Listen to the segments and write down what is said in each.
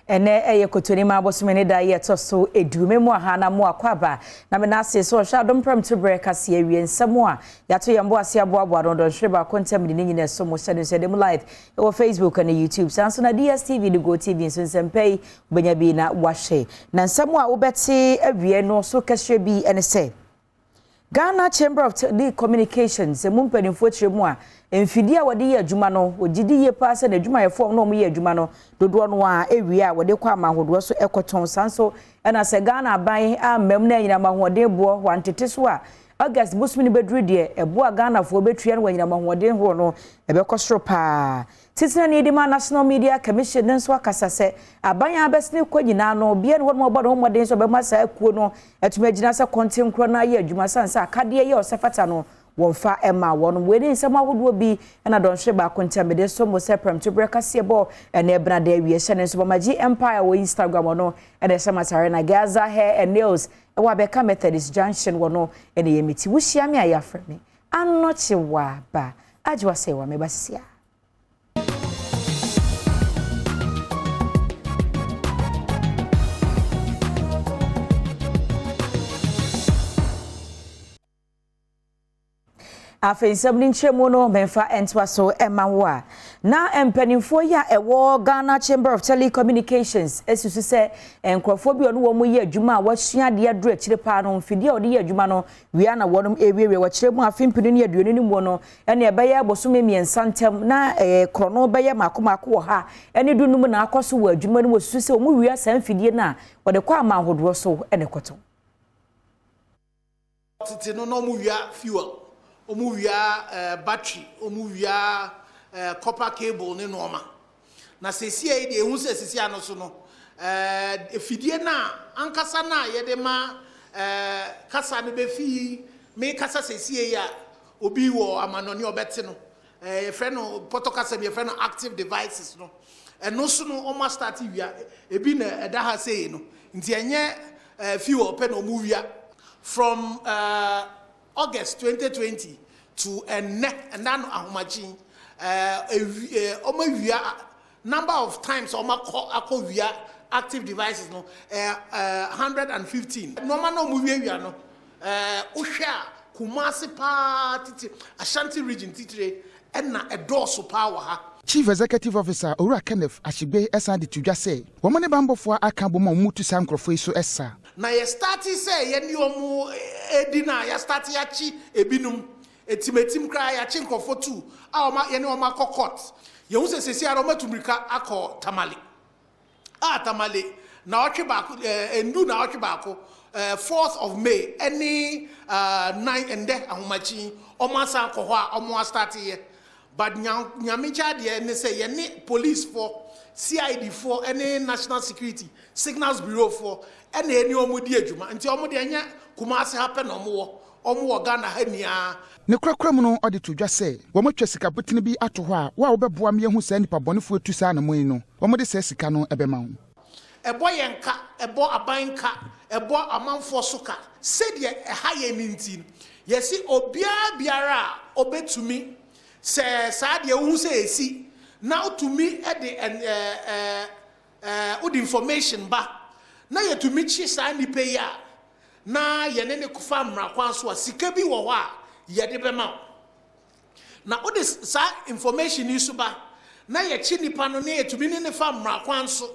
ene eye kotoni ma bosomene da ye to so edume mu aha na mu akwaba na me na ase so hwa Adom Premtobre Kasee awie nsamo a yato yembo ase aboabo adon hwe ba kontem ni nyine so mo sede so dem live e Facebook and YouTube sanso na DSTV the Go TV so nsempei benya bi na wahwe na nsamo a wobeti awie no so kashe bi ene se Ghana Chamber of Communications mumpanimfo chiremu a emfidi a wode ye adwuma no ogidi ye pa se na adwuma ye form no mo ye adwuma no dodo no a ewie a wode kwa amahodo so ekoton sanso ena se Ghana aban a mem na nyina mahode bo wantete so a August busmini bedru de ebo a Ghana fo betua no nyina mahode ho no ebekosoro pa titina ni edima National Media Commission nso akasa se aban abesne kwanyina no bia no mo gbado mo den so be masa akuo no etumagina se content kro na ye adwuma sansa akade ye osefata no wonfa ema won weni nsem ahodo bi na donhwe ba kontamede so mo se Premtobre Kasee bo na ebna da wie hye ne so magi empire wo Instagram no na sematare na Gaza hair and nails e wa beka Methodist Junction wono na yemiti wuhia me ayafre me anoche wa ba ajwa se wa me basia afensabni nchemu no memfa entwa so emawa na empanimfo ya ewo Ghana Chamber of Telecommunications esusu se enkrofo bi ono wo mu ye adwuma wasua de adro akire pa no mfidi ode ye adwuma no wia na wonom ewiewe wakire mu afempinu ne aduonu ni mu no ene ebeye bosome miensa ntem na krono beye makomako wo ha ene dunum na akoso wo adwuma no wosusu se omu wia san mfidi na wode kwa ama hodoro so ene koto tete no no mu wia fuel omuvia battery omuvia copper cable ne normal na sesi e de ehun sesi ano so no efidie na ankasa na ye de ma kasa ne be fi me kasa sesi ya obi wo amanoni obete no ye frɛ no protocol ye frɛ no active devices no eno so no o ma start wia ebi na eda ha sei no nti enye fuel pe no omuvia from August 2020 to and then ahomachin number of times via active devices no 115 normal no movie no Usha Kumasi party Ashanti region titire na edoso power ha Chief Executive Officer Ora Kenneth Ashigbe esandi tudwa say womane bambofo aka boma mutu sankrofo iso esa na ye start say ye ni omu edina ya start ya chi ebinum etimetim kra ya chi nkofo tu a oma ye ni oma kokot ye hu sesesi ara oma tumrika akọ tamale tamale na otwe ba endu na otwe ba 4th of May any 9 ende ahomachi oma san ko ho a omo start ye but nyamicha de ne say ye ni police for CID for any national security signals bureau for any omudi adwuma nti omudi anya Kumasi happen omo Ghana hania ne krakram no ode tudwa say wo matwa sika botini bi ato ho a wo beboa me hu sa nipa bonefo tu sa na moyi no wo mo de sa sika no ebema ho ebo yenka ebo abanka ebo amanfo soka said ye haye ninti yesi obia biara obetumi se sa de hu se esi now to me at the information ba na ye to me chi sa ni pe ya na ye ne kufa mra kwanso a sika bi wo ho a ye de bema na o de sa information yi so ba na ye chi nipa no na ye to me ne fa mra kwanso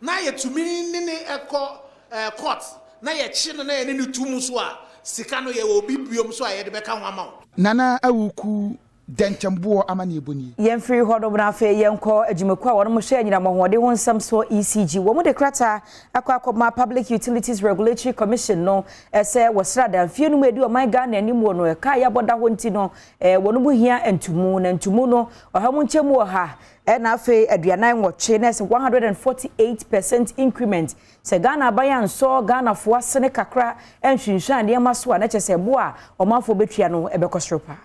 na ye to me ne eko court na ye chi no na ye ne tumu so a sika no ye obi biom so a ye de beka ho ama nana awuku dentembo amane eboni yemfiri hodo bna fe yenko adwumekwa won mo hye nyina mohode ho nsam so ECG wo mo de krata akwa Public Utilities Regulatory Commission no ese wosrada fie no edi o man Ghana animu no ka ya boda ho nti no wono mu hia entumu na entumu no ohamu nchemu ha na afe aduanan nwotwe na 148% increment se Ghana bayan so Ghana fo asene kakra enhwinhwan de maso a na chese bo a omanfo betua no ebekosropa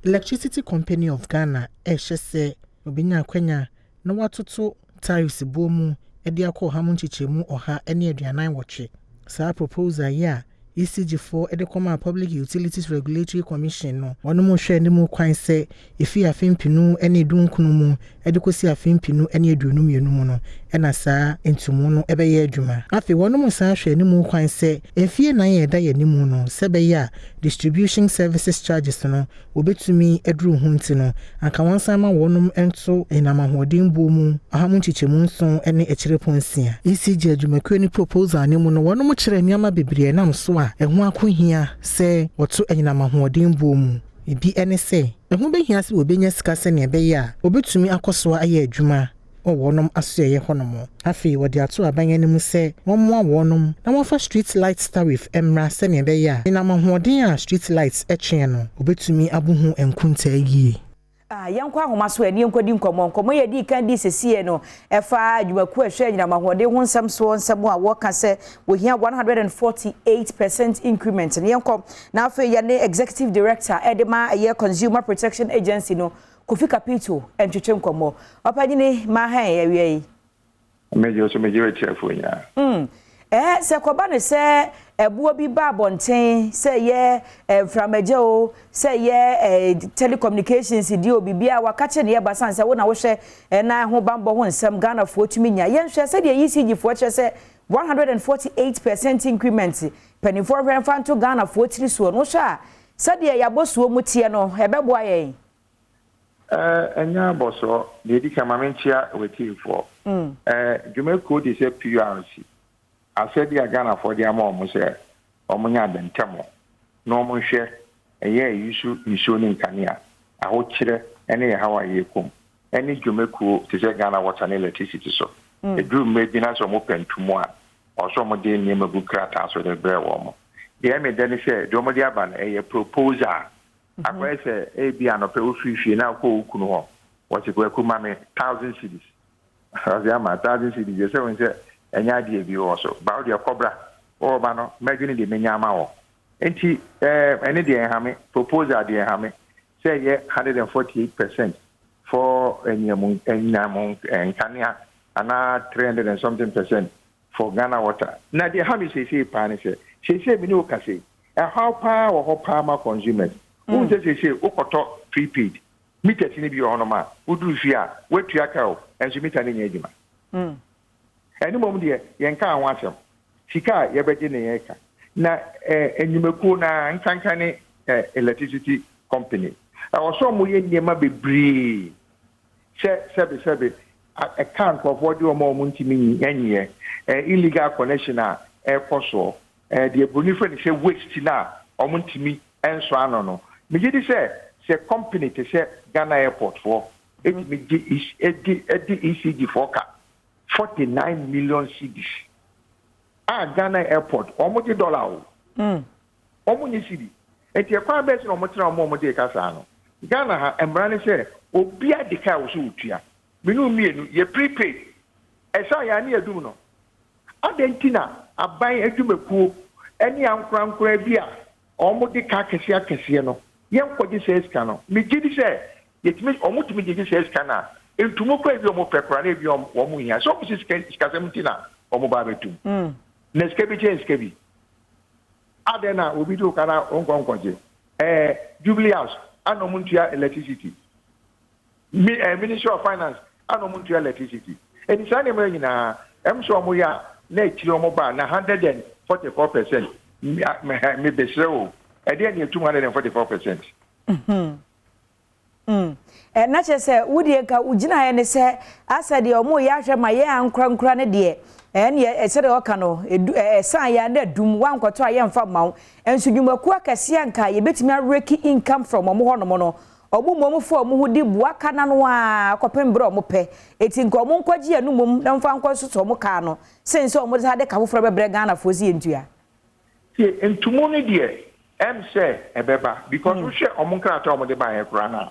Electricity Company of Ghana ehye obinya kwanya na watoto tariffs bomu edi akọ hamu nchichemu oha ene aduanan woche sa proposal ya ECG4 edekoma Public Utilities Regulatory Commission no wono mo hwe ne mu kwan se efi afempinu ene edunkunu mu edekosi afempinu ene eduonum yenum no ena saa entumu no ebeye adwuma afi wono mo saa hwe ne mu kwan se efie nan ye da ye ne mu no sebeya distribution services charges no obetumi eduru hunti no anka wansan ma wonom ento enamahoden bo mu ahamu chichemu nson ene echireponsia ECG adwumakuo ni proposal ne mu no wono mo kire niama bebre nam so a eho akohia se woto enamahoden bo mu ebi ene se eho behia se obenya sika se ne ebeya obetumi akoso aye adwuma wonom asoye honom afi wodi ato abanya ne mu se wonmo wonom na wofa street lights tariff emra se ne ebeya enamahoden a street lights etwe no obetumi abuhu enkunta yie yanko ahoma so ani enkodi nkomo ye di kan di sesie no efa adwumaku ahwe nyina mahode ho nsam so nsam a woka se wo hia 148% increment ne yanko na afa ye ne executive director edema ye consumer protection agency no Kofi Kapito entwetwe nkomo opanyine ma han ye wie meje chefo nya se koba ne se ebuo bi ba bonten se ye framaje o se ye telecommunications di obi bia wakache ne ba san se wo na wo hwe na ho bambo ho nsem Ghana fo tumi nya ye hwe se de ECG fo hwe se 148% increment penifo fanto Ghana fo tiri so no hwe se de ya bosuo mutie no ebebo aye enya boso de di kamamentia wetifo dwumako de se PRC asedi Ghana for the amount say omunya bentamo no mo hwe eye isu ni nkania aho kire ene ye hawa ye kom ene dwumako te se Ghana water and electricity so edru mebi na so mo pentumo a oso mo de ni mabukrata so de bre wo mo ye me de ni se do mo de aba na eye proposal akwa se ebi anope ofifie na ko ukunu ho wati ko kuma me 1000 cedis azia ma 1000 cedis je se won se enya de bi wo so ba o de cobra o ba no medwini de menya ma wo enti ene de enhame proposal de enhame say ye 148% for enyamu enkania ana 300 and something percent for Ghana water na de hami say pa ne say bi no kase how pa wo pa ma consumers who say okoto prepaid meter tini bi ono ma udu fi a wetua ka o enso meter ne nyejima eni mom de yenka anwo asem sika ye beje ne yeka na enyumeku na nkanka ne electricity company also mo ye niema bebre sebe account of what you mo ntimi enye illegal connection a koso the bonifa say waste na omuntimi enso ano no me gidi say company to say Ghana airport for it me is ECG for 49 million cedis Ghana airport almost $1 omo ni cedi enti e kwa be se no mo tira mo de kasa no Ghana ha embrane say obi adika wo so utua menu mienu ye prepaid esa ya ni adum no adentina aban adwumakuo eni ankra bi a omo de ka kese no yen kwaji says kano me gidi say yetimi omo timi gidi says kana entumo kwa bi omo pekora na bi omo hia so ko sikasemtina omo ba betum na skebi adena obi do kana onkonkonje Jubilee House anomuntua electricity Ministry of Finance anomuntua electricity eni sane me nyina emso omo ya na ekiri omo ba na 144% me besrewo ede ni 244%. Na chese wudi ka ugina ya ne se asade omo ya hwe ma ye ankra ne de ene esere oka no san ya na dum wankoto aye mfa mawo ensudwumaku akase anka ye betimi areki income from omo hono no obu momfo omo hudi buaka na no a kopembre omo pe eti nko omo nkwaji anu mom na mfa nkwaso so omo ka no sense omo de hade ka foforo bebre Ghana fozi entua entumo ne de say ebeba because we share omunkra ta omode ba ekura na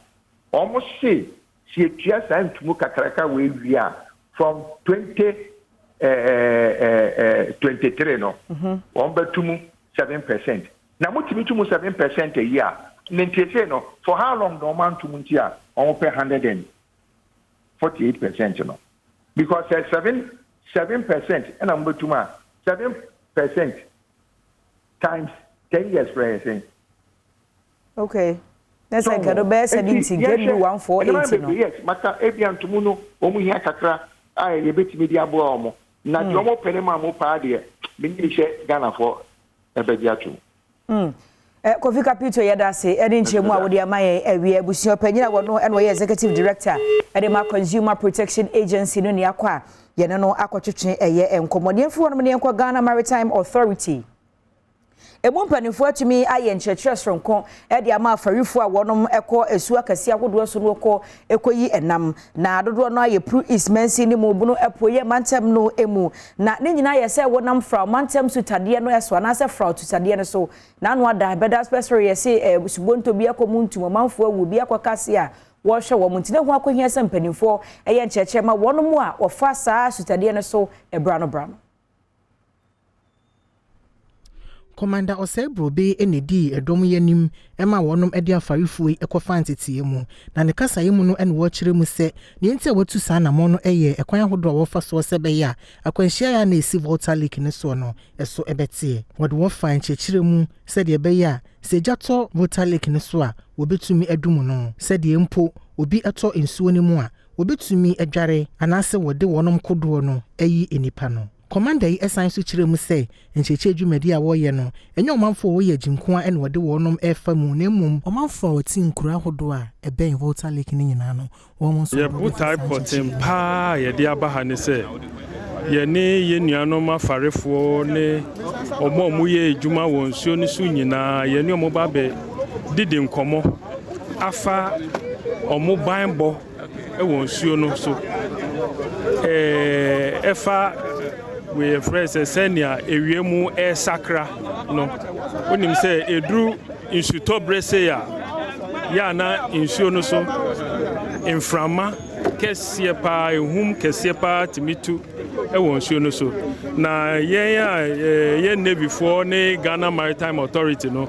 omo say si etua sa ntumu kakraka we wia from 23 no betumu 7% na mutimi tumu 7% a year nintese no for how long do man tumu ntia omo pay 148% no because 7% and am betuma 7% times 10 years for anything. Okay. That's like a best and in get me 148. Yes, Mata Ebian Tumuno, Omuhia Kakra, I a bit media bomo. Not Yomo Penema Mopadia, Minisha Ghana for a Bediatu. Kofi Kapito Yadase, Edin Chemwa with the Amaye, we are Busio Pena, and we executive director at the Consumer Protection Agency in Yakwa, Yanano Aquachuchin, a year and Commodian for Manianqua Ghana Maritime Authority. Emumpanifo to me aye nchechres ronko e de ama farifo a wonom ekọ esu akase agodo so no kọ ekoyi enam na adodo no aye pru is mensi ni mu bunu epoye mantem no emu na ne nyina ye se wonam fra mantem su tade no eso na se fra tu tade no so na no ada beda special ye se subonto bi akomuntu manfo awu bi akokase a wo hwe wo muntine ho akohia se mpanifo eye nchechre ma wonom a wo fa saa su tade no so ebrano brano. Commander Osebrobe enedi edom yanim ema wonom ede afarifui ekofa ntetie mu na ne kasa yemu no ene wo kire mu se ne ntia watu saa na mo no eye ekwan ahodo wo fa so se be ya akwanhia ya na esi VOLTA lake ne so no eso ebete wode wo fa nchekire mu se de be ya se jato VOLTA lake ne so a wobetumi adum no se de mpo obi eto ensuo ne mu a wobetumi adware anase wode wonom kodo no ayi enipa no. Commander yi esan so kire mu se ncheche dwumadi a wo ye no enye omanfo wo ye jinkoa ene wode wonom efa mu na mum omanfo wo tin kura hodo a eben VOLTA lake ni nyina no wo mo so ye butai potem pa ye de abaha ne se ye ne ye nuanom afarefo ne omo ye adwuma wo nsuo ne su nyina ye ne omo ba be didi nkomo afa omo banbo e wo nsuo no so efa we friends senia ewiemu sakra no onim say edru Premtobre say ya na insuo no so inframa Kasee pa ehum Kasee pa timitu e won nsuo no so na ye Navy for ne Ghana Maritime Authority no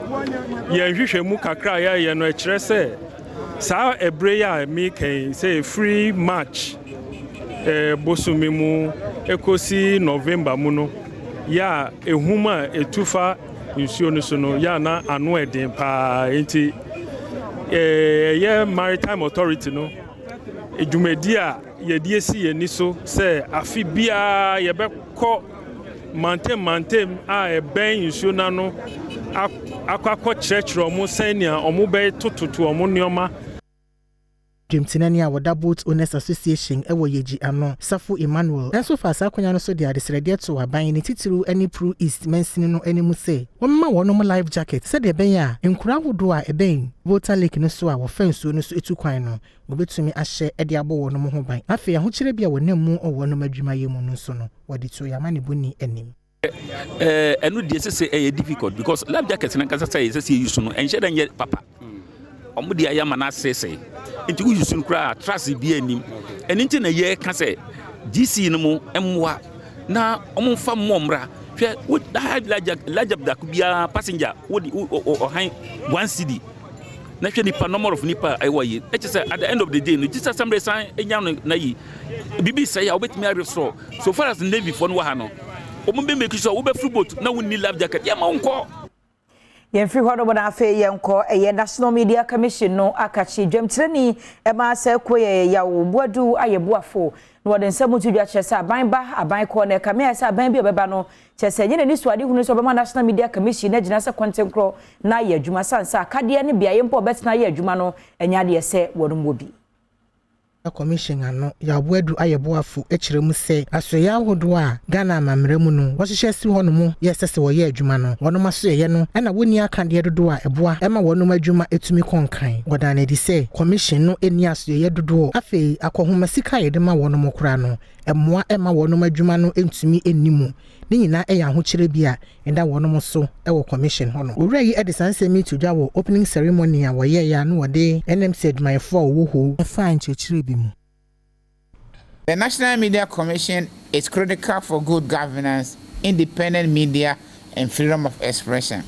ye hwehwe mu kakra ye no e kire say sa ebre ya me kan say free march bosumimu ekosi November muno ya ehuma etufa nsuo no so no ya na ano eden pa enti ye Maritime Authority no edwumadi a ye die si ye ni so se afi bia ye bekọ mantem a eben nsuo na no akọ church omo senia omo be tototo omo nioma Jimtinani a wada Boat Owners Association ewo yeji ano Safo Emmanuel enso fa sa kwanya no so de adesrede to aban ni titiru ani Pro East mensini no animu se wonma wonom life jacket se de ben a enkura hodo a eben VOLTA lake no so a wo fansuo no so etu kwan no obetumi ahye ede abo wonom ho ban afi ahokire bia wonam mu owonom adwuma yemu no so no wode to yamane boni anim enu de se difficult because life jacket na kasa say se use no enche dan ye papa omo de ayama na sese nti wo use no kra trust bi anim eni na ye ka se GC no mu emwa na omo fa momra hwe wo da lajab da kubia passenger wo han 1 cedi na hwe ni pa number of nipa ayi e say at the end of the day no Jesus somebody sign enya no na yi bibi say ya obetimi arestore so far as the Navy for no ha no omo be make sure wo be free boat na wo ni life jacket ya ma wonko yen free hodo bona afa yenko eye National Media Commission no akachi dwemtreni e ma se koye ya wo boadu ayeboafo no wode nsemu tudwa chese aban ba aban ko na kame se aban bi obeba no chese nyene ni suade hunu so be ma National Media Commission na gina se content kro na ye adwuma sansa akade ne bia yempo betina ye adwuma no enya de se wonum obi commission ano ya boadu ayeboafo ekiremu se asoya ahodo a Ghana amamremu no wohyehyɛ si hɔ no mu yɛsɛsɛ wɔyɛ adwuma no wɔnom asoyɛ no ɛna woni akande dodo a ɛboa ɛma wɔnom adwuma etumi konkan wɔdane di se commission no eni asoyɛ dodo afei akɔhoma sika yɛde ma wɔnom kora no ɛmoa ɛma wɔnom adwuma no entumi enimu ni nyina ɛyɛ ahokyere bia enda wɔnom so ɛwɔ commission hɔ no owura yi ɛde sansɛmi tudwa wɔ opening ceremony a wɔyɛ ya no wɔde NMC adwumayɛfo a wɔwɔ ho ɛfa nkyerɛkyerɛ bi mu. The National Media Commission is critical for good governance, independent media, and freedom of expression.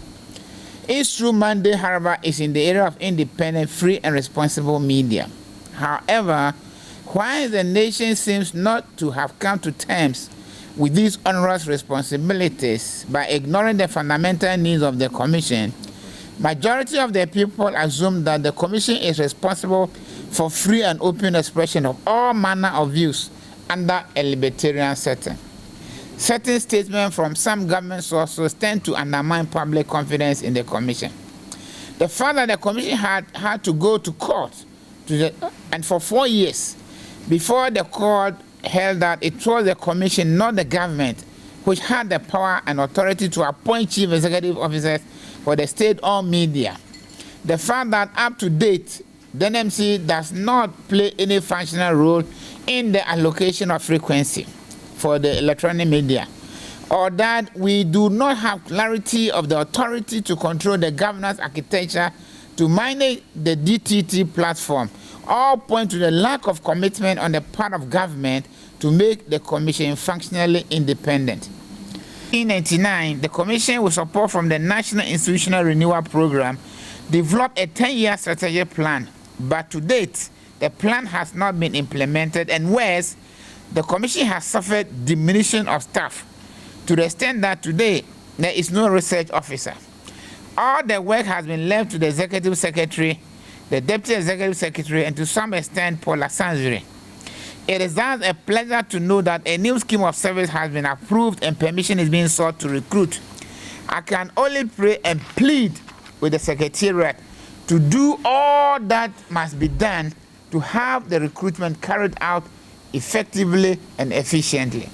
Its true mandate, however, is in the area of independent, free, and responsible media. However, while the nation seems not to have come to terms with these onerous responsibilities by ignoring the fundamental needs of the Commission, majority of the people assume that the Commission is responsible for free and open expression of all manner of views under a libertarian setting. Certain statements from some government sources tend to undermine public confidence in the Commission. The fact that the Commission had to go to court and for 4 years before the court held that it was the Commission, not the government, which had the power and authority to appoint chief executive officers for the state-owned media. The fact that up to date, the NMC does not play any functional role in the allocation of frequency for the electronic media, or that we do not have clarity of the authority to control the governance architecture to manage the DTT platform, all point to the lack of commitment on the part of government to make the Commission functionally independent. In 1999, the Commission, with support from the National Institutional Renewal Program, developed a 10-year strategic plan, but to date, the plan has not been implemented, and worse, the Commission has suffered diminution of staff to the extent that today there is no research officer. All the work has been left to the Executive Secretary, the Deputy Executive Secretary, and to some extent, Paula Sanzuri. It is thus a pleasure to know that a new scheme of service has been approved and permission is being sought to recruit. I can only pray and plead with the Secretariat to do all that must be done to have the recruitment carried out effectively and efficiently.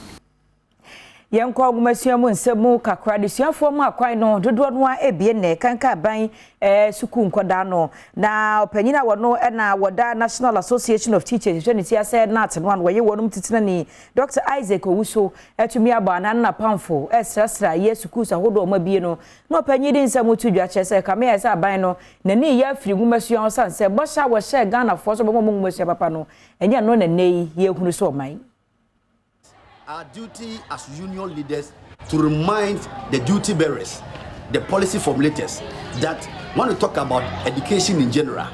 Yankwa agumasiamu nsemu kakra disuafo mu akwai no dodo no a ebie ne kanka ban suku nkoda no na opanyina wono na woda National Association of Teachers unity said na ateno an woye wonum titina ni Dr. Isaac Owuso etumi abana na pamfo esrasra ye suku sahodo ma bie no na opanyidi nsemu tudwa chese kame ya sa ban no na ni ya firi gumasuan sanse bosha wo she Ghana fo so bomo gumasuan papa no enya no na nei ye hunu so man. Our duty as union leaders to remind the duty bearers, the policy formulators, that when we talk about education in general,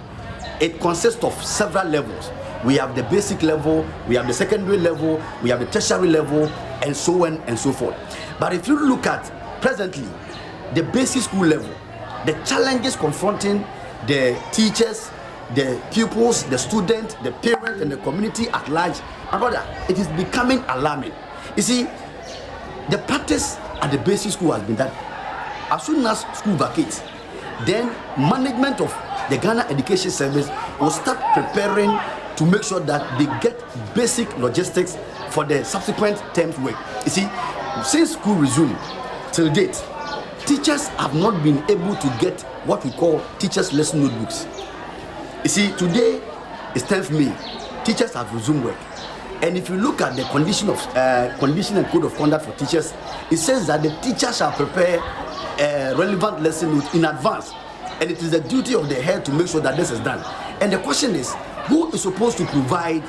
it consists of several levels. We have the basic level, we have the secondary level, we have the tertiary level, and so on and so forth. But if you look at presently the basic school level, the challenges confronting the teachers, the pupils, the students, the parents, and the community at large, and rather, it is becoming alarming. You see, the practice at the basic school has been that as soon as school vacates, then management of the Ghana Education Service will start preparing to make sure that they get basic logistics for the subsequent term's work. You see, since school resumed till date, teachers have not been able to get what we call teachers' lesson notebooks. You see, today is 10th May. Teachers have resumed work. And if you look at the condition and code of conduct for teachers, it says that the teacher shall prepare a relevant lesson note in advance. And it is the duty of the head to make sure that this is done. And the question is, who is supposed to provide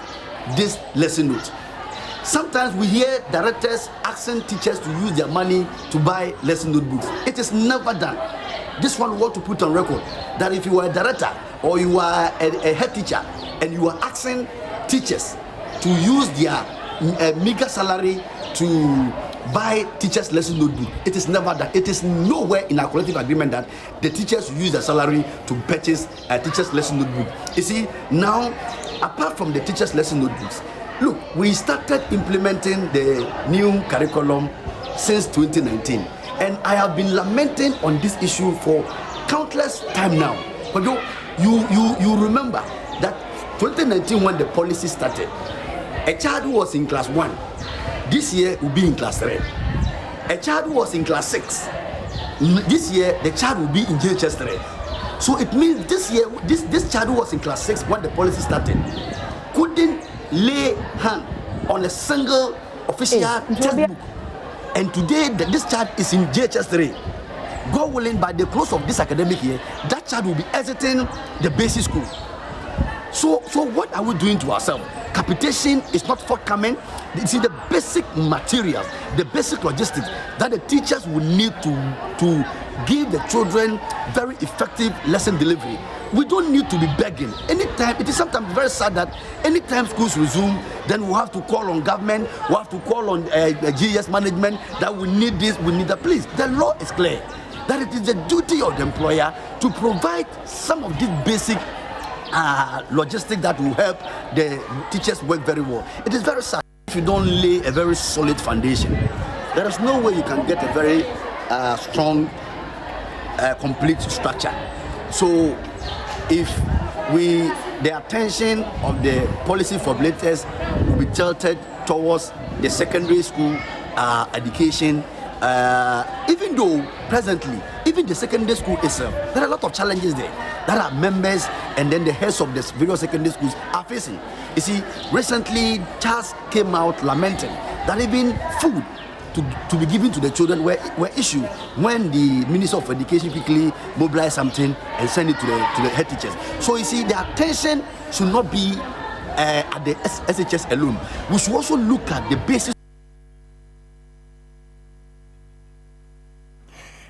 this lesson note? Sometimes we hear directors asking teachers to use their money to buy lesson notebooks. It is never done. This one we want to put on record that if you are a director or you are a head teacher and you are asking teachers to use their meager salary to buy teachers' lesson notebook, it is never done. It is nowhere in our collective agreement that the teachers use their salary to purchase a teachers' lesson notebook. You see, now, apart from the teachers' lesson notebooks, look, we started implementing the new curriculum since 2019, and I have been lamenting on this issue for countless time now. But you remember that 2019 when the policy started, a child who was in class 1 this year will be in class 3. A child who was in class 6 this year, the child will be in JHS 3. So it means this year, this child who was in class 6 when the policy started couldn't lay hand on a single official textbook. And today, this child is in JHS 3. God willing, by the close of this academic year, that child will be exiting the basic school. So what are we doing to ourselves? Capitation is not forthcoming. You see, the basic materials, the basic logistics that the teachers will need to give the children very effective lesson delivery. We don't need to be begging. Anytime, it is sometimes very sad that anytime schools resume, then we have to call on government, we have to call on GES management that we need this, we need that. Please, the law is clear that it is the duty of the employer to provide some of these basic logistics that will help the teachers work very well. It is very sad if you don't lay a very solid foundation. There is no way you can get a very strong, complete structure. So if the attention of the policy formulators will be tilted towards the secondary school education, even though presently, even the secondary school itself, there are a lot of challenges there that our members and then the heads of the various secondary schools are facing. You see, recently Charles came out lamenting that even food to be given to the children were issued when the Minister of Education quickly mobilized something and send it to the head teachers. So you see, the attention should not be at the SHS alone. We should also look at the basis.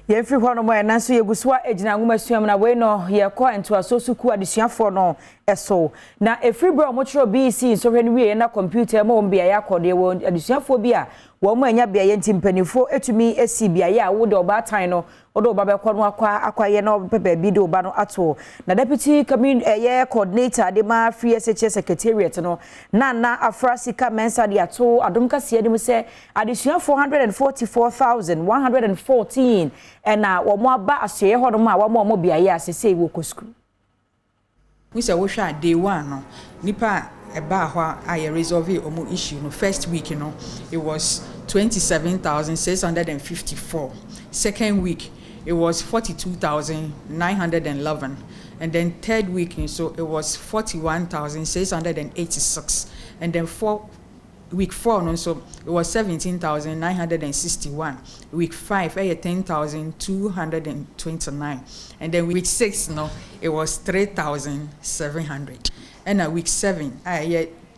Ye free hono mo na so ye guswa ejina nguma suam na we no ye ko ento asosu ku adesuafo no eso na efree bro mo chiro BC so hwe ni we na computer mo mbia ya kode wo adesuafo bi a wo mo anya bia ye ntimpanifo etumi esi bia ya wo de oba tan no odo oba be ko no akwa ye no pepe bi de oba no ato na deputy ye coordinator de ma free SHS secretariat no na Afrasika Mensa de ato Adom Kasee de mu se adesuafo 144,114 and wo mo aba asye hodo ma wo mo bia ye asese wo ko school we say wo hwa day 1 no nipa eba ho aye resolve omo issue no first week you know it was 27,654 second week it was 42,911 and then third week so it was 41,686 and then week 4 no so it was 17,961 week 5 10,229 and then week 6 no it was 3,700 and week 7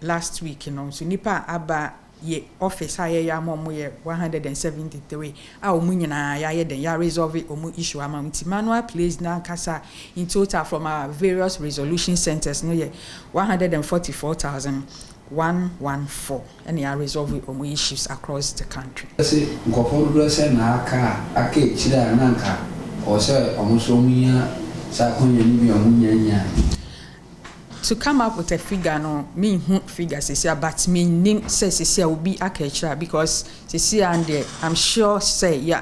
last week you know so nipa aba ye office ya momo ye 173 omu nyina ya den ya resolve omu issue amount manual place na kasa in total from our various resolution centers no ye 144,114 and ya resolve omu issues across the country. Say ngoporo say na aka chira na nka o say omu so mu ya sa konya ni bi omu nyanya. To come up with a figure no me figure say but me name say will be akechra because say and I'm sure say ya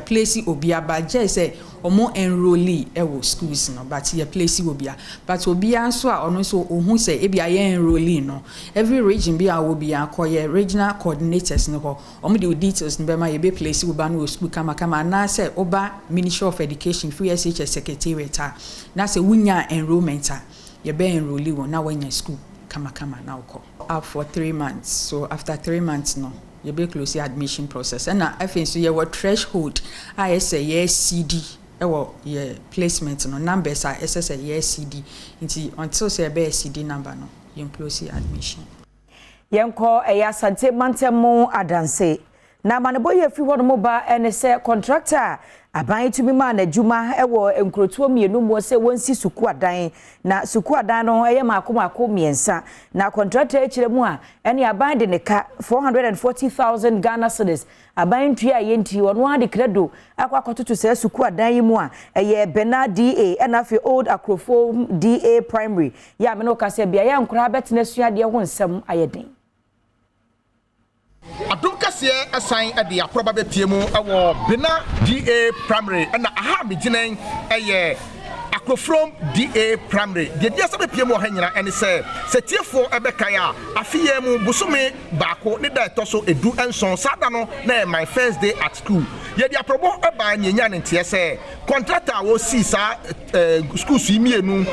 place obia but just say omo enrollee e wo schools no but ya place obia but obia so a ono so ohun say e bia ya enrollee no every region bia wo bia koye regional coordinators no ho omo the details no be ma ye be place oba no school kama na say oba Ministry of Education free SHS secretariat na say wunya enrollment you be enrollee won na when you school kama now call up for 3 months so after 3 months no you be close the admission process and I think so you were threshold I say yes CD your placement no numbers are say yes CD until say be CD number no you close admission yenko Asante Mantemo adanse na manebo ye free hono moba ene se contractor aban tumi ma na djuma ewo enkrotuo mienu mo se wonsi suku adan na suku adan no eye maako miensa na contractor echiremu a ene aban de neka 440,000 Ghana cedis aban tria yenti wono ade credo akwakototo se suku adan yi mu a eye Bena DA ena fe Old Akrofo DA primary ya me no kase bia ya nkura betena suade ho nsem ayeden Adom Kasee assign at the probable PMO Bena DA primary and aha beginin Akrofrom DA primary. The just the PMO hanyina and say for ebekaya afiye mu busume bako ne da toso edu enson sadano na my first day at school. Ye dia probo eba nyenya ne tie say contractor wo si sa school su mienu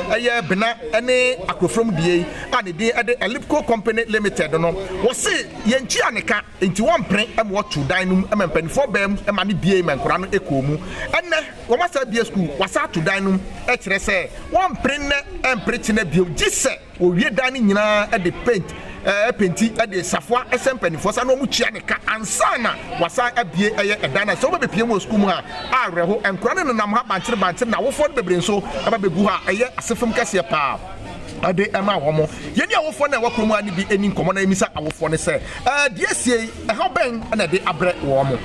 Bena ene Akrofrom DA and the Elipco Company Limited no. Wo se ye nchi aneka enti won pren em wo tu dan num em mpanifo bam em ani bie man kora no ekomu. Enne wo masa bie school wasa tu dan num ekire say one prenne and pretty bio gise o wie dan nyina e de paint penti de safwa SMPN sa no mu chia ne ka ansana wasa abie edana so be pie mu school mu a areho enkura ne nam ha bantere na wofo de bebre nso ababegu ha asefem kase pa ade ema womo yeni awofo na wakromu ani bi eni nkomo na emisa awofo ne se die sie ha ben na de abre womo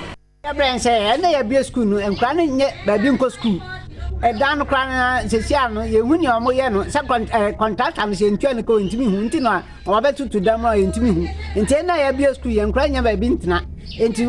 abre se na ya bi school no enkura ne nye ba bi nko school dan kra na sesia no ye hu ni omo ye no se contractor no se ntwa ne ko ntimi hu nti no o ba tutu dam a ntimi hu nti na ya bi school ye nkra nya ba bi ntina nti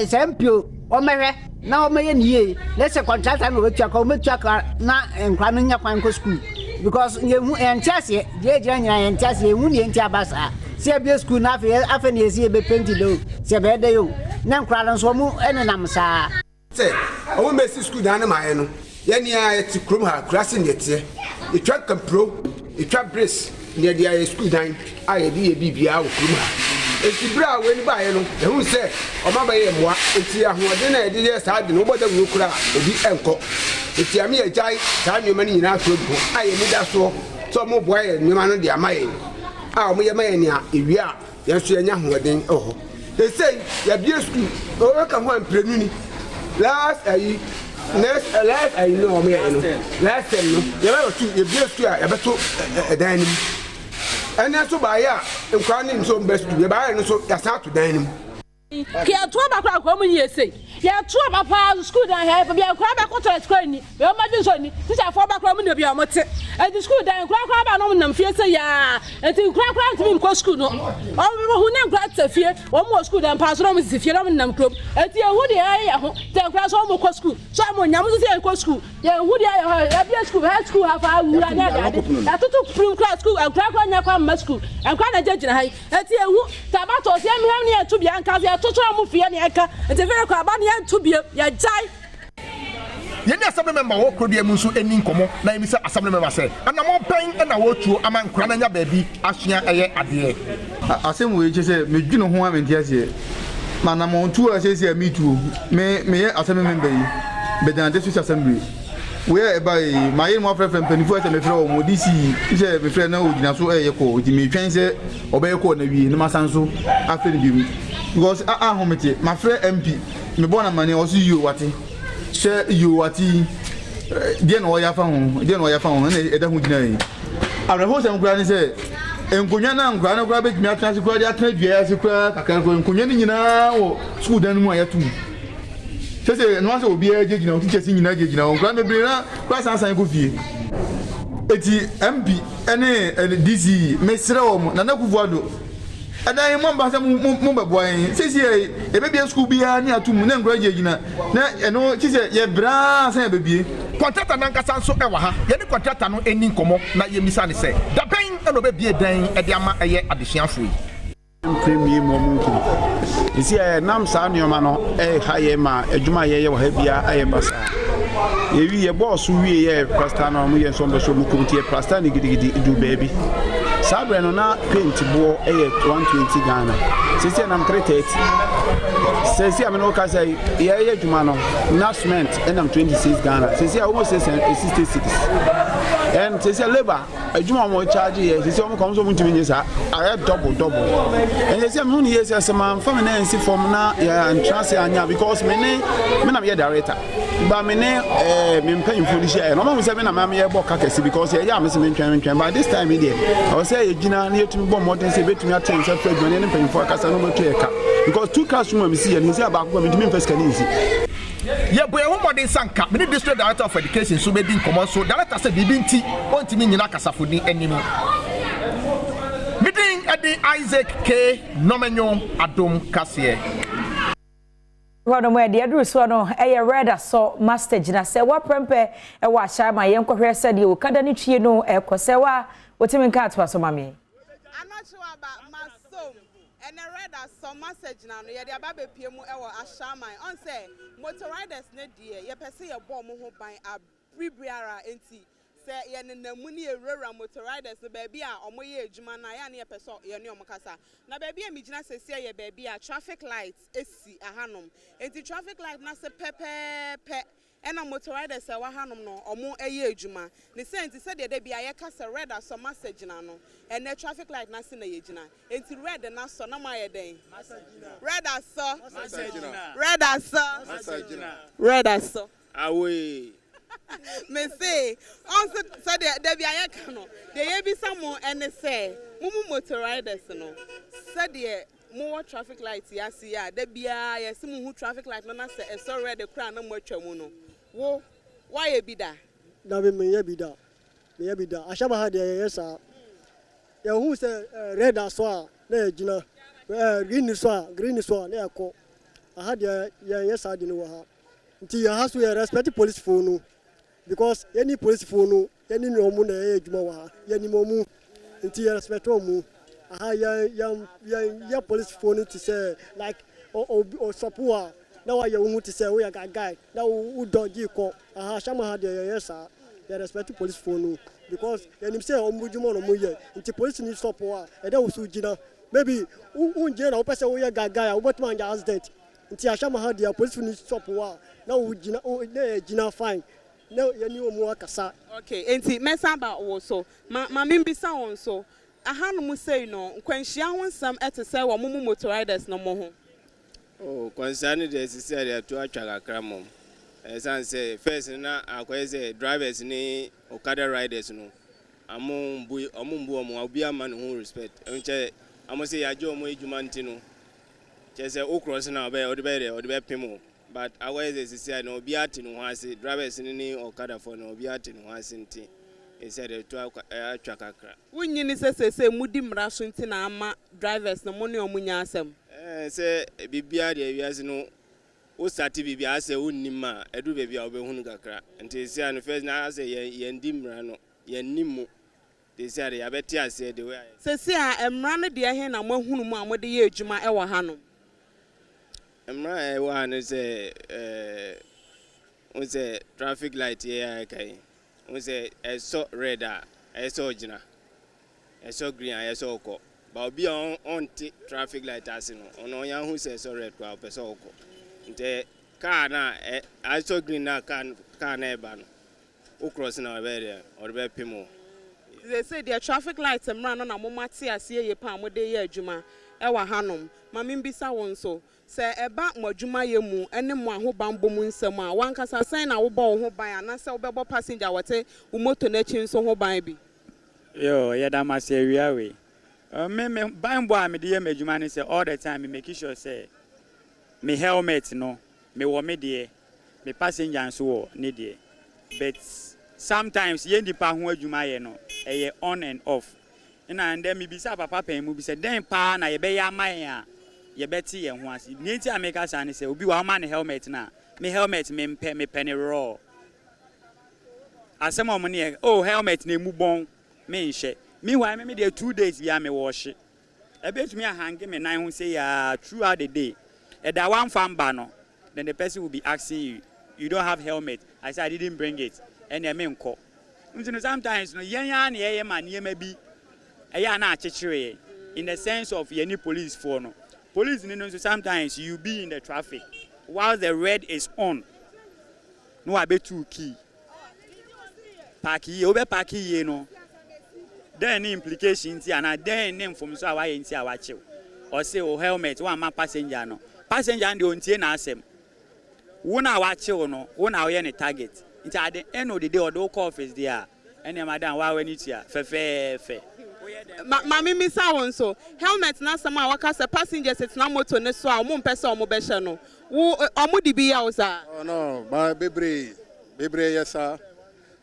sempio o mehwe na o meye ni ye le se contractor no wetua ka o metua ka na nkra no nya kwan ko school because ye hu entiase je nya entiase ye hu ni enti abasa se bi school na afa ne ye be penti do se be de yo na nkra no so mu ene nam sa se o me si school dan na ma ye no yani a ti krom ha krasi nete etwa kampro etwa brace ne dia school dan a ye di bibia wo krom ha eti bra we ni ba ye no ehun se o ma ba ye moa eti ahoode na ye di sa de no boda wo kura obi enko eti ami ye jai sa nyoma ni nyina so bu a ye ni da so mo boa ye nyoma no de amaye a o mo ye ma ye ni a ewi a ye so ye nya hoode oho they say ya bi school o ka ho amprenu ni last last I know me last time no you better to you be to ya beto dan nim and so by ya nkwa nim so best you buy no so ya start to dan nim ki ato ba kwa kwa mun yese ya to ba pa school dan he bi akwa ba ko to school ni be o ma din so ni teacher for ba kwa mun bi o mote e di school dan kwa ba no nam fie se ya e ti kwa ntimi ko school no o hu na kwa tafie o mo school dan pa so no mo fie no nam krom e ti ehu de ya ho te kwa so mo ko school so mo nyam so se ko school ya ehu de ya bi school high school ha fa wura na ade ya tutu prim class school kwa nya kwa ma school kwa na jejina hai e ti ehu tabato se mi ham ne ya tu bi anka Totra mu fie ne eka ente vere kwa ba ne ntubie ya jai yeni assembly member wo krodie mu nso eni nkomo na emisa assembly member say ana mo pen na wo tuo ama nkura na nya baabi asua eye ade asem wo eche say medwuno ho amenti ase mana mo tuo ase say me tuo me ye assembly member yi bedan district assembly we by my mo frefrem panifu ase me frɛ o mo dc ise me frɛ na ogina so eye ko di me twen se obey ko na wi na masanso afre bi because ahomete my friend MP me born amane also you wati share you wati dia no ya fa ho na eda ho gina yi awre ho se nkura ni se enkonya na nkura na nkura betimi atase kura dia atana dua ya se kura kakara ko enkonya ni nyina wo school dan mu ayatum se no ase obi aje gina o teacher si nyina aje gina o nkura mebre na kura sansan ko fie eti MP ene DC mesre o na nakuvuado adan mo mbasa mo beboan sisi e bebie school bia ni atum na ngraje gina na eno kise ye bra san bebie contractor nan kasa nso e wa ha ye ni contractor no eni nkomo na ye misa ne se da pen e no bebie dan e de ama eye adesuafo yi premier mo munku isi nam sa nyoma no e ha ye ma adwuma ye wa ha bia aye basa ye wi ye boss wi ye pastor no mo ye so mbe so mu kumtie pastor ni gidigidi du baby Sabre no na paint bo 120 Ghana. Sisi na 330. Sisi ameno ka say ye adwuma no na cement na 26 Ghana. Sisi almost 66. And sisi labor adwuma mo charge ye sisi o mo kom so mo ntimi nyesa aya double. And sisi am hunu yes asema fam na ensi form na ya entrance anya because me na me director. Ba me ne me mpanyin fo share. No ma say me na ma me bo Kasee because ye ya me se me ntwen but this time here I was say Gina near to bomb modern say between your things and Fred and paying for Kasee no to eka because two classroom we see and say about go me first can easy ye boy wo modern sanka me district director of education so be din common so director say bibi nti ontimi nyina kasafodi animu meeting at the Isaac K Nomenyo Adom Kasee Wano mo de aduru so no eye red so master gina se wa prempe e wa sha ma yen kohwe se de o kada ni twie no e kose wa wotimi nka atwa so mame anachi wa ba masom ene red so master gina no ye de aba bepie mu e wo ashaman on se motor riders ne de ye pese ye bo mo ho ban abribriara enti se ye ne namu ni ewura motor riders baby a omoye adwuma na ya ne ye pese ye ne omkasa na baby a migina sese ye baby a traffic lights esi ahanom enti traffic light na se pepe ɛna motor riders ɛwɔ hanom no ɔmo ɛyɛ adwuma ne sɛnti sɛ deɛ bi ayɛ kasa red asɔ masa gyina no ɛnɛ traffic light na se na yɛ gyina enti red na sɔ na ma yɛ den red asɔ red asɔ red asɔ away me say also sɛ deɛ bi ayɛ ka no deɛ yɛ bi sa mo ɛne sɛ mo motor riders no sɛ deɛ more traffic lights yasi ya da bia ya simu hu traffic light no na se eso red kra na mo atwa mu no wo why e bi da na me ye bi da ashaba ha de yesa ya hu se red aso a na agina green so na yakọ aha de ya yesa de no ha nti ya ha so ya respect police phone no because any police phone no any no mu na ya adwuma wa ha ya ni mo mu nti ya respect o mu aha ya police phone to say like or support na wa ya hu to say we ya guy na we dodgy ko aha shama ha de yesa ya respect police phone because yanim say ombujumo no mo ye nti police ni support e da usu gina maybe unje na opese we ya guy we betu anja accident nti ashama ha de police ni support na we gina na gina fine na yani omu akasa okay enti mesa ba wo so ma mbisa won so aha no mu say no nkwanhia ho nsam ete say wo mu motor riders no mo ho oh concern the sister they to atwa kakra mom san say first na akwai say drivers ni okada riders no amumbu omo obi ama no respect enche amo say ya jo mo ejuma nti no che say o cross na obe ode pemo but away the sister no obi ati no ase drivers ni okada for no obi ati no ase nti e said to atwa kakra wunyi ni sese mudi mra so nti na ama drivers no mo ne omunya asem say bibia de wiase no o start bibia ase wonnima edu bibia obehunu kakra nti sia no first na ase ye ndi mra no ye nimu de sia de abeti ase de we sese a mra no de he na mahunu mu amode ye adwuma e wo ha no mra e wa no say o say traffic light here kai o say e so red e so gina e so green e so oko ba obi on traffic light as no ono yan hu say so red kwa pe so oko nte car na e so green na car na e ba no o cross na be there or be pimo they say the traffic lights mra no na mo mate ase ye pa amode ye adwuma e wa hanom ma mbisa won so se eba modwuma ye mu ene mo ahobambo mu nsem a wankasa sen na wo bo wo ho ban ana se wo bebo passenger wote wo moto na chi nso ho ban bi yo ye da ma se awia we me ban bo a me de ye madwuma ne se all the time me make sure say me helmet no me wo me de me passenger nso wo ne de but sometimes ye ndipa ho adwuma ye no ye on and off and then me bisa papa pen mu bi se den pa na ye be ya man a ye beti ye ho ase ni enti ameka sa ne se obi wa ma ne helmet na me helmet me mpe me pen raw asem o mo ne oh helmet na emu bon me nhye me why me dey 2 days bia me wash e betumi a hang me nan ho say ya throughout the day e da one famba no then the person will be asking you don't have helmet I said I didn't bring it and e me nko until sometimes no yen ya na ye ma ne ma bi e ya na achechire in the sense of any police for no police no so sometimes you be in the traffic while the red is on no abetu key park ye obe park ye no then implications and then name from so why nti awache or say o helmet one man passenger no passenger and ontie na asem wo na awache no wo na ye ne target nti at the end of the day or do call office there and madam wa wani tia fe Mami misa won so helmet na sama waka se passengers it na moto ne so a mo mpese o mo be hye no wo o mo di bi ya wo sa oh no ba bebre yesa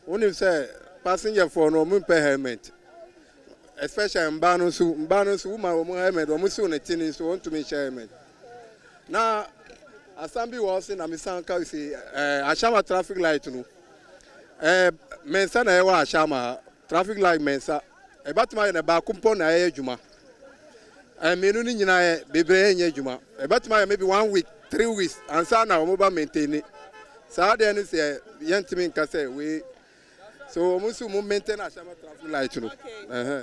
woni say passenger for no mo mpe helmet especially mbano su ma mo helmet o mo su ne tini so want to me share helmet na asambi was na misan ka si ashama traffic light no mensa na e wa ashama traffic light mensa e batuma na ba kumpo na e adwuma menu ni nyina e bebre enye adwuma e batuma maybe 1 week 3 weeks ansa na o ba maintain sa de ni se yentimi nka se we so musu mu maintain ashama traffic light no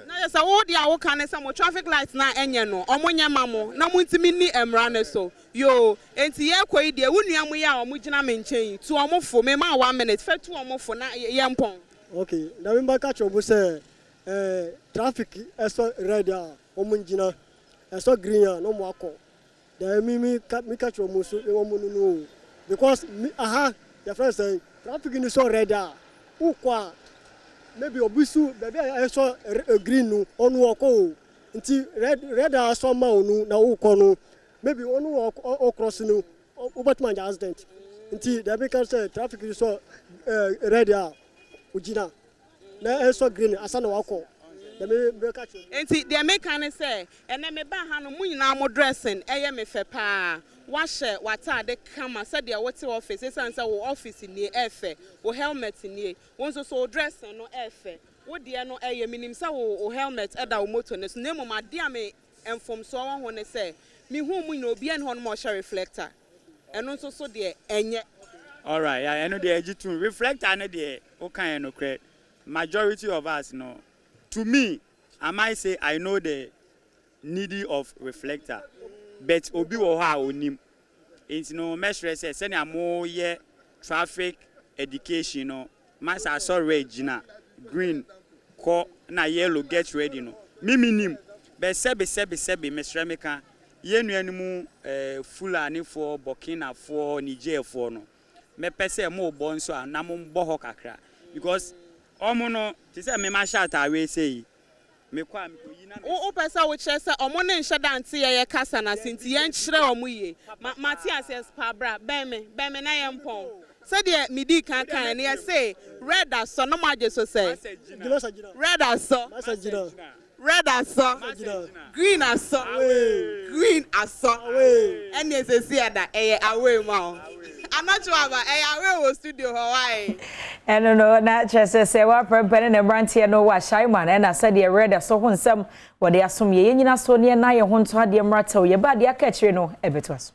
na yesa wo dia wo kan se mo traffic light na enye no omonye mamo na muntimi ni emra ne so Yo, enti ye kɔ ide wo nuamu ya omu gina me nchen to omofo me ma 1 minute fe to omofo na yempon. Okay, na me catch obu say traffic eso red omu gina eso green no mo akọ. Da me catch omu so omu no because your friend say traffic is so red who kwa maybe obisu baby eso green no onu oko nti red so ma onu na who ko no maybe onu cross no obatman accident nti da be can say traffic is so red ujina na eso green asa na wako da me catch nti the make say ene me ba ha no mu nyina mo dressing eye me fe pa washe watade kama said the what office esan say wo office ni efe wo helmet ni wonso so dress no efe wo de no eye minim say wo helmet eda wo motor ne so na mo ade ame enfom so wo ho ne say mi hu mu na obi en ho no mo share reflector eno nso so de enye. All right, yeah, eno de ejitu reflector ne de o kan no credit majority of us no to me I might say I know the needy of reflector but obi wo ha onim enti no measure say send mo ye traffic education no masa so red gina green ko na yellow get ready no minim be sebe mesre meka ye nuanimu fulani for Burkina for Niger for no me pese mo bo nso na mo bo ho kakra because omo no ti say me ma shout away say me kwa me yina o pesa wo kire say omo ne nhye dante ye kasa na sinti ye nkyere omo ye Matias pa bra ben me na ye mpon say de midi kan na ye say red aso no ma so say red aso red aso green aso ene se see ada away ma I'm not sure about I studio Hawaii. And no, not just say what prepare and brand here no wa Shaiman and I said you read so when some what they assume ye nyina so near na ye ho to ha de mrata ye ba de catch no e beto aso.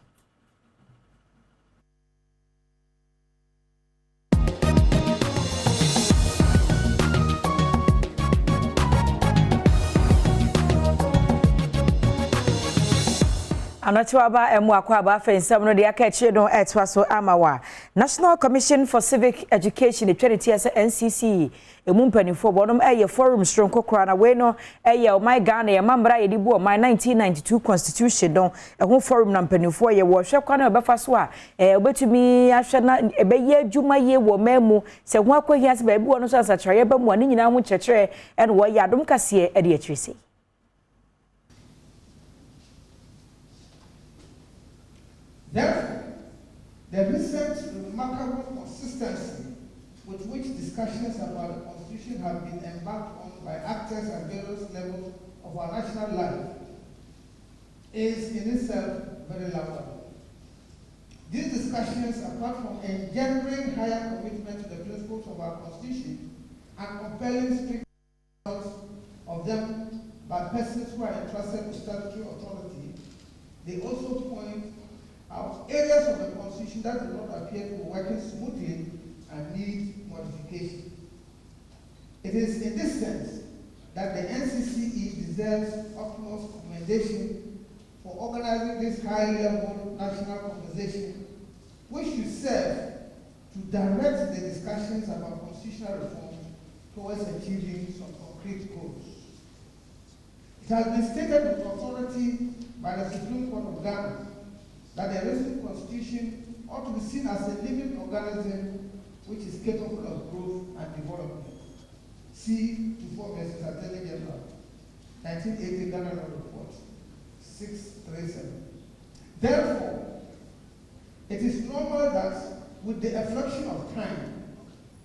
Anotwaba emwakwa ba fensam no de akachi no etwa so amawa National Commission for Civic Education etwenity as NCC emumpanifo bonom eye forum strong kokra na we no eye o my Ghana ye mambra ye dibu o my 1992 constitution don ehun forum na mpanifo ye wo hwe kwa na obefa so a obetumi ahwe na ebeye adwuma ye wo mamu se hu akohia se ba bi wo no so asachare ba mu ani nyina ho kyekere en wo ye Adom Kasee e de akyirisi. Therefore, the recent remarkable consistency with which discussions about the Constitution have been embarked on by actors at various levels of our national life is in itself very laudable. These discussions, apart from engendering higher commitment to the principles of our Constitution and compelling strict of them by persons who are entrusted with statutory authority, they also point out areas of the Constitution that do not appear to be working smoothly and need modification. It is in this sense that the NCCE deserves utmost commendation for organizing this high-level national conversation, which should serve to direct the discussions about constitutional reform towards achieving some concrete goals. It has been stated with authority by the Supreme Court of Ghana that the recent Constitution ought to be seen as a living organism which is capable of growth and development. See 24 verses Attorney General, 1980 Ghana Law Report, 637. Therefore, it is normal that with the effluxion of time,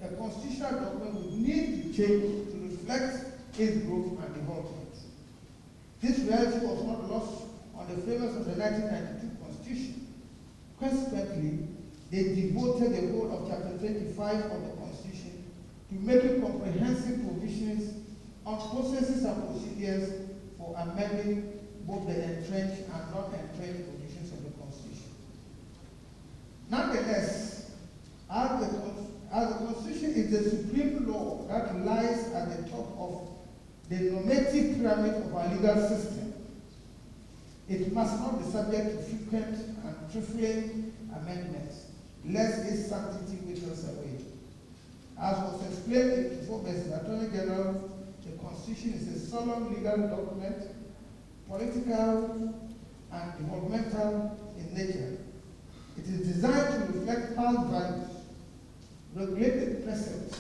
a constitutional document would need to change to reflect its growth and development. This reality was not lost on the framers of the 1992 Constitution. Consequently, they devoted the whole of Chapter 25 of the Constitution to making comprehensive provisions on processes and procedures for amending both the entrenched and non-entrenched provisions of the Constitution. Nonetheless, as the Constitution is the supreme law that lies at the top of the normative pyramid of our legal system, it must not be subject to frequent and trifling amendments, lest its sanctity withers away. As was explained before by the Attorney General, the Constitution is a solemn legal document, political and developmental in nature. It is designed to reflect past values, regulate the present,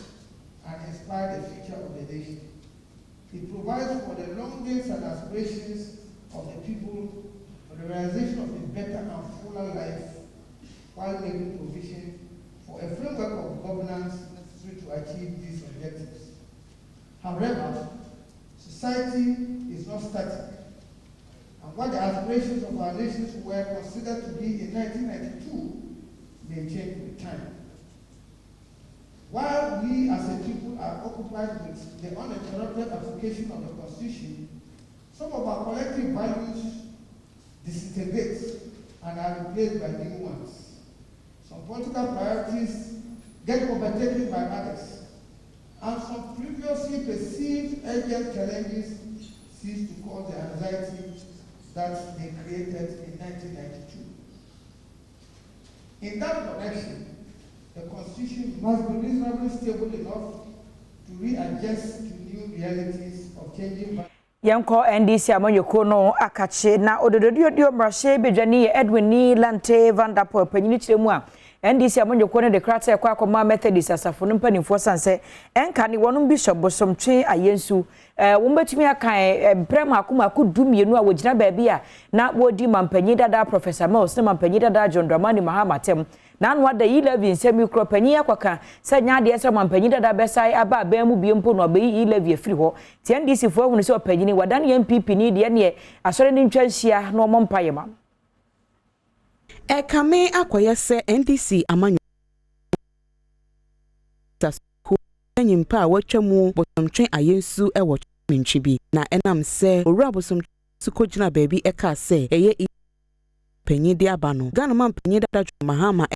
and inspire the future of the nation. It provides for the longings and aspirations of the people for the realization of a better and fuller life, while making provision for a framework of governance necessary to achieve these objectives. However, society is not static, and what the aspirations of our nations were considered to be in 1992 may change with time. While we as a people are occupied with the uninterrupted application of the Constitution, some of our collective values disintegrate and are replaced by new ones. Some political priorities get overtaken by others, and some previously perceived urgent challenges cease to cause the anxiety that they created in 1992. In that direction, the Constitution must be reasonably stable enough to readjust to new realities of changing values. Yanko NDC amanyoko no akache na odododio mrashe bejani Edwin ni Lante Vanderpool panyini chiremu a NDC amanyoko no de krata ekwa akoma Methodist asafo no mpanimfo sanse enka ni wonum bishop bosomtwe ayensu wombetumi akan brema akoma kudumienu a wogina baabi a na wodi mampanyi dada Professor Mills ne mampanyi dada John Dramani Mahamatem na no ada yi levi nsemi kro panyi akwaka sanya de ese mampanyi dada besai aba abamu biempo no abayi yi levi afiri ho ti NDC fo hunu se opanyi ni wadan MPP ni de ne asore ni ntwanhia no mompayema Kame akoye se NDC amanyo tasku nyimpa a watwamu bosomtwe ayensu ewo mentwibi na enam se owura bosomtwe kogina baabi eka se eye panyi de abano Ghana man panyi dada Mahama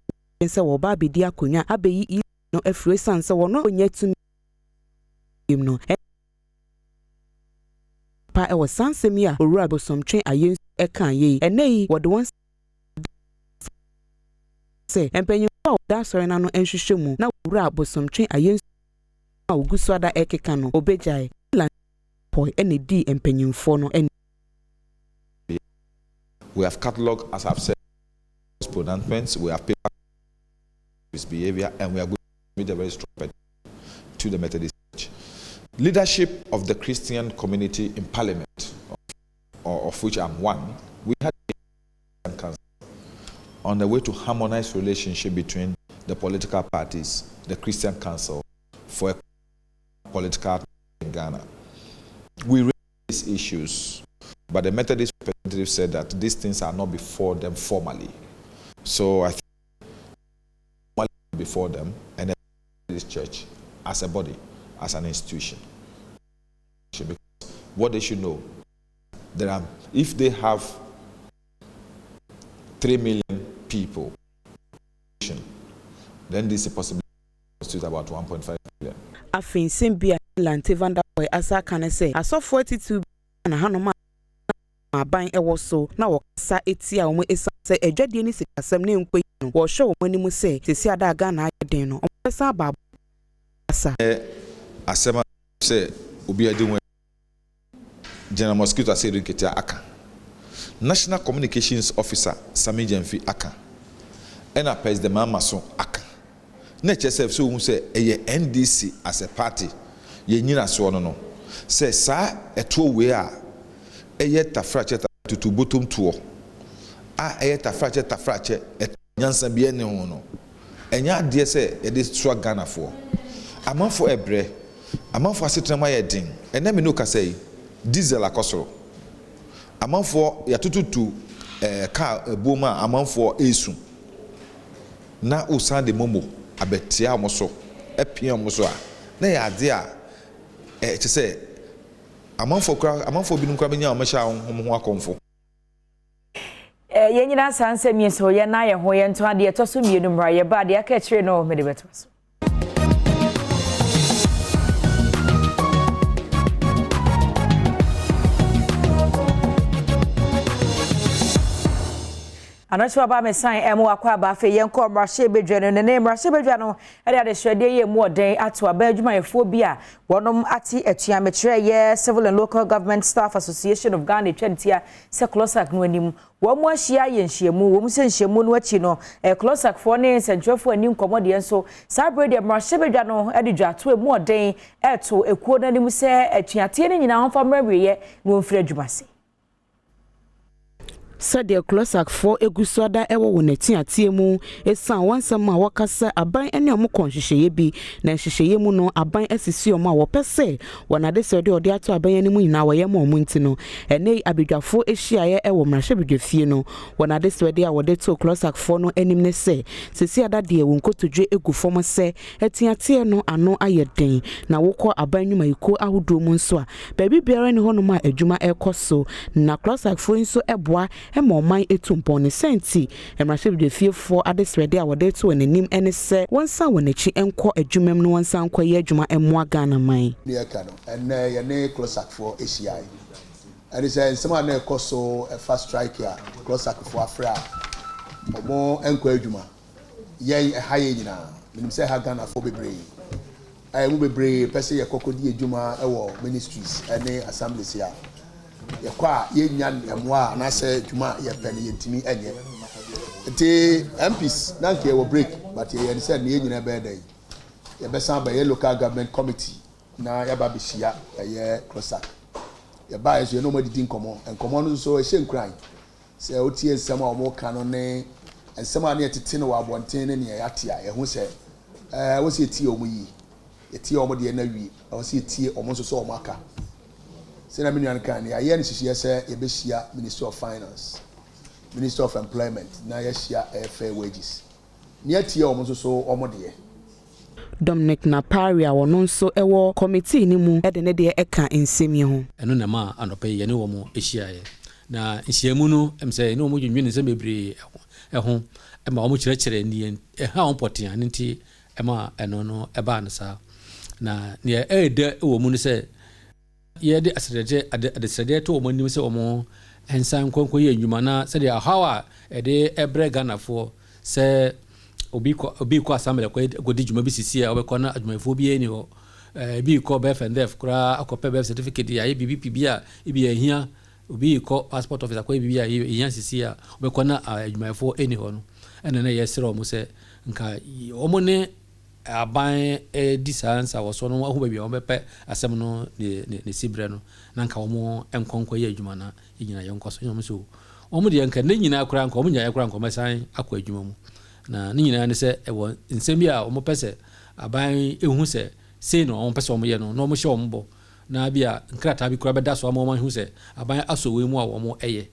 se wo ba bedi akonya abeyi no afure sanse wo no onya tumi no pa ewo sansemi a owura bosomtwe ayensu eka ye eneyi wo de won se empanyi wa da sori na no enhwehwemu na owura bosomtwe ayensu a ogusuada ekeka no obejai la boy ene di empanyimfo no en. We have cataloged, as I've said, pronouncements, we have paper behavior, and we are going to meet a very strong petition to the Methodist Church. Leadership of the Christian community in Parliament, of which I'm one, we had a council on the way to harmonize relationship between the political parties, the Christian Council, for a political in Ghana. We raised these issues, but the Methodist representative said that these things are not before them formally. So I think before them and this church as a body, as an institution. Because what they should know, there are, if they have 3 million people, then this is possibly about 1.5 billion. Afin Simbia Lante Vanderpool asa kan say aso 42 na hanoma aban ewo so na wokasa etia omo esa se adwade ni sikasem ne nkwe no wo hwe omo ni mu se sesi ada Ghana ayeden no omesa ba asa asema se obi adi won General Mosquito Aseri Ketia aka National Communications Officer Sami Jamfi aka ena President Mamaso aka na chesef so hu se eye NDC as a party ye nyina so no se sa eto we a eye tafrache tutu bottom tuo a eye tafrache nyansa bia ne ho no enya ade se ye de so Ghana fo amanfo ebre amanfo asetrama ye din ena me no ka sei diesel akosoro amanfo ya tututu car eboma amanfo esu na usan de momo abetia omoso epia omoso a na ya ade a chese amanfo binum kwa benya omahya ho akonfo yenyina sanse mieso ye na ye ho ye nto ade to so mienu mra ye ba de aka kire no me de beto so Another ba me sign emo akwa aba fe yenko mrahye bedwa no ne mrahye bedwa no e de adehwede ye mu oden ato aba adwumayefo bi a wonom ati etua metre ye Civil and Local Government Staff Association of Ghana twantia se closak no anim wo mu ahia ye nhyiemu wo mu se nhyiemu no achi no closak fo ne sentwefo anim komode enso sabre de mrahye bedwa no e de dwato emu oden eto ekuo no anim se atuate ne nyina honfa mrawe ye no mfiri adwumase said the closak for egusoda ewo woneti atiemu esan wansam a wakasa aban ene omo konhwehye bi na hwehye mu no aban asisi omo a wopese wonade se ode ato aban ani mu nyina woye mo omo ntino ene abedwafo ehyiaye ewo mrahye bedwafie no wonade se ode a wode to closak for no anim ne se sesi adade wonkotodwe egufom se etiate no ano ayeden na wokọ aban nwuma iko ahodo mu nso a baabi biara ne hono ma adwuma ekoso na closak for nso eboa man etumpon ne senti emrahye bedwafie fo adesrede a wode to nanim ene se wonsa wonachi enko adwumam no wonsa enko ye adwuma emo Ghana man ne aka no enne ye ne closak for ACI and say nsema na ekoso a fast strike ya closak for afra omo enko adwuma ye haye nyina minim se ha Ghana for bebre mu bebre pese ye kokodi adwuma ewo ministries ene assemblies ya yakwa yenya emwa na se dwuma ye pele yentimi enye enti MPs nanke we break but ye said ne nyina be dey ye be san ba ye local government committee na ya ba behia ye closak ye ba ye no madi nkomo nkomo no so e hyenkran se otie nsem a omo ka no ne nsem a ne tete no wa bonten ne ne yate a ye hu se wo se tie omo yi ye tie omo de na wi wo se tie omo so omo aka Sena minyan kan ya yen sisi yese yebehia Ministry of Finance, Ministry of Employment na yehia fair wages. Ni atie omo so omo de. Dominic Naparia wono nso ewo committee ni mu de ne de eka nsemi ho. Eno na ma anope ye ne wo mo ehia ye. Na nhyiamu no emse ne wo mo dwunwe nsem bebre ho ema wo mo kyerɛkyerɛ ni ha on potia nti ema eno no eba nsa. Na ne ede wo mu no se ye de asrede to omo nim se omo ensan konko ye nwuma na se de hawa e de ebre Ghana fo se obi ko asamble ko godi dwuma bi sisi a obekọ na adwumafo bi eni ho bi ko BFNDF kura akope birth certificate ya BBP bi a ibi ahia obi ko passport officer ko bi a ehia sisi a obekọ na adwumafo eni ho no ene na ye sere omo se nka omo ne aban disansa woso no ahu bia obepe asem no ne sibre no na nka omo enkonko ye adwuma na nyina yenkoso nyom so omo de nka ne nyina akura nka omo nya akura nka omesan akwa adwuma mu na ne nyina ne se ewo nsem bia omo pese aban ehu se sei no omo pese omo ye no omo hye omo bo na bia nkrata bi kura beda so omo hu se aban aso we mu a omo eye.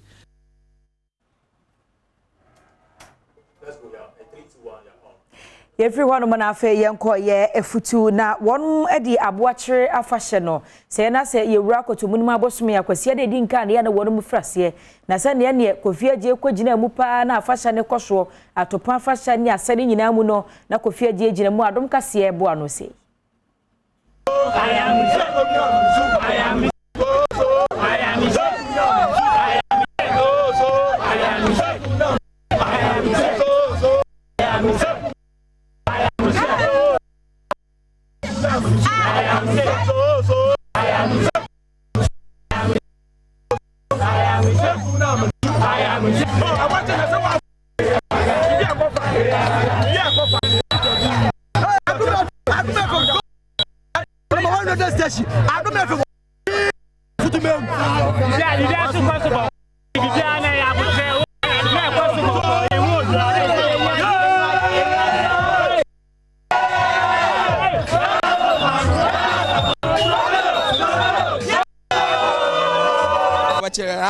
Everyone man afa yenko ye efutu na won edi aboakere afahye no se na se yewura kotomunum abosome akwase de di nka na wonum frase na se ne Kofi Agye kwagina mu pa na afahye ne koso atopa afahye ne asane nyina mu no na Kofi Agye gina mu Adom Kasee ebo ano se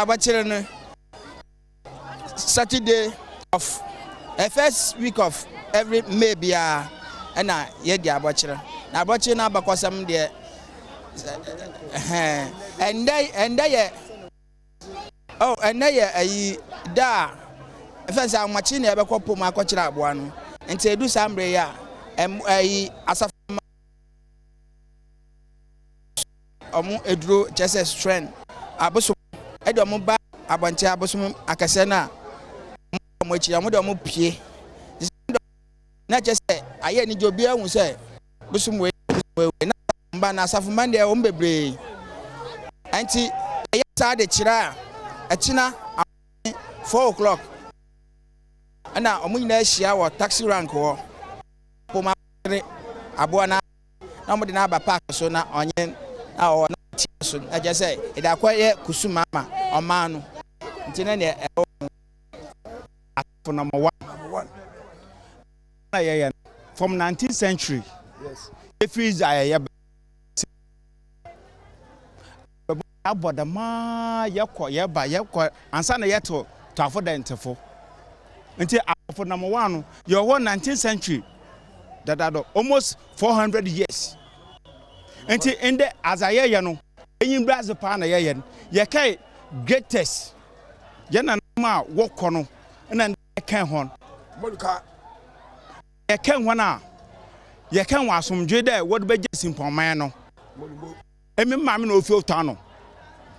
Abachire Saturday of first week of every May bia na ye di abachire na abachire na abakwasam de and ye ayi da first amachi na ebekopom akochire aboa no enti edu sambre ya ayi asafama omu eduro chese strength aboso Adom ba abanche abosom akase na mo echi mo de mo pie na je say aye ni jobi ehun say busum we na mba na asafo man de o mbebre anti aye sa de kira achina 4 o'clock ana omu nyina ahia wo taxi rank wo poma aboa na mo de na aba park so na onye na o na so na je say e da kwaye kusuma ma o ma no ntina ne for number one. From 19th century. Yes. If is about the ma yako ansa na yeto to afford for. Until for number one, your whole 19th century. That almost 400 years. Until in the as I no in Brazil pana yen ye kai greatest. Yana ma walk kono and can hon. You can one you can want some jade, what be just in Pomano. Emi mammy no feel tunnel.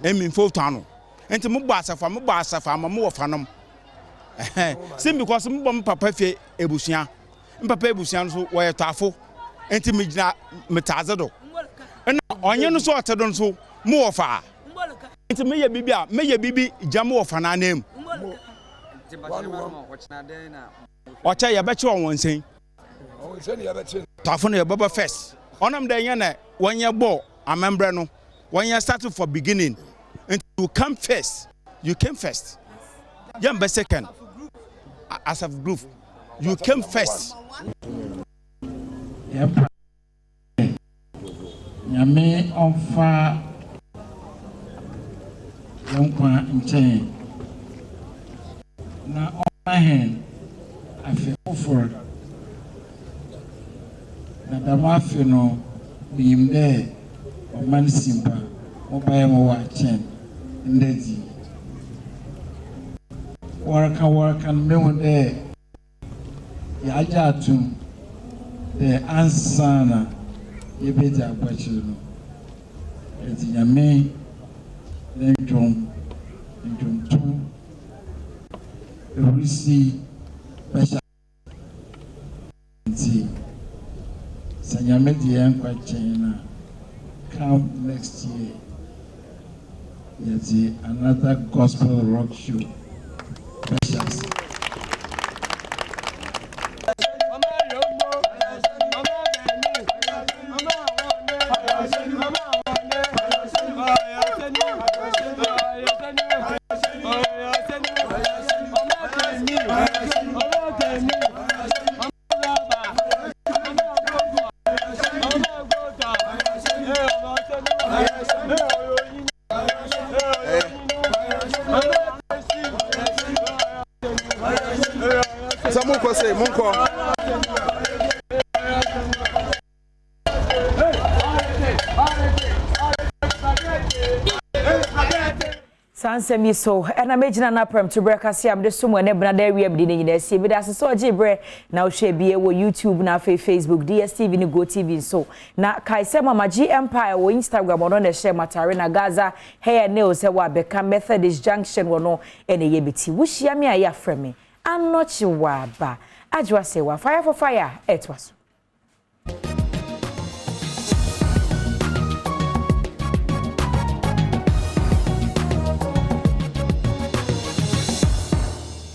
Emi full tunnel. And to Mubasa from Mubasa from a more fanum. Sim because some papa fe ebusia. And papa ebusian so were tafo. And to me metazado. And onion sort of don't so more far. It's me a bibia, may a bibi jamo of an name. Watch I bet you on one thing. Toughen your baba first. On them, they 1 year ball, a member no. 1 year started for beginning. And you come first. You came first. Young be second. As a group, you came first. Yame on fire. Young one in chain. Now on my hand, I feel for na damafi no Midday o man simpa o baye mo wa chen ndezi worka me wonde ya ajatum the ansana ye beja agbachi no eti nyame ndom tu Rusi Basha Sanyamedi and China come next year. Yet another gospel rock show. Precious. Sansemi so ena mejina na Premtobre Kasee am de sumo ne bna da wi abdi ne nyina sie bi da so ojibre na ohwe bie wo YouTube na Facebook DSTV ni Go TV so na Kasee mama G Empire wo Instagram ono na share matare na Gaza hair nails se wa beka Methodist Junction wono ene yebiti wuhia me aya frame anochi wa ba ajwa se wa fire for fire etwaso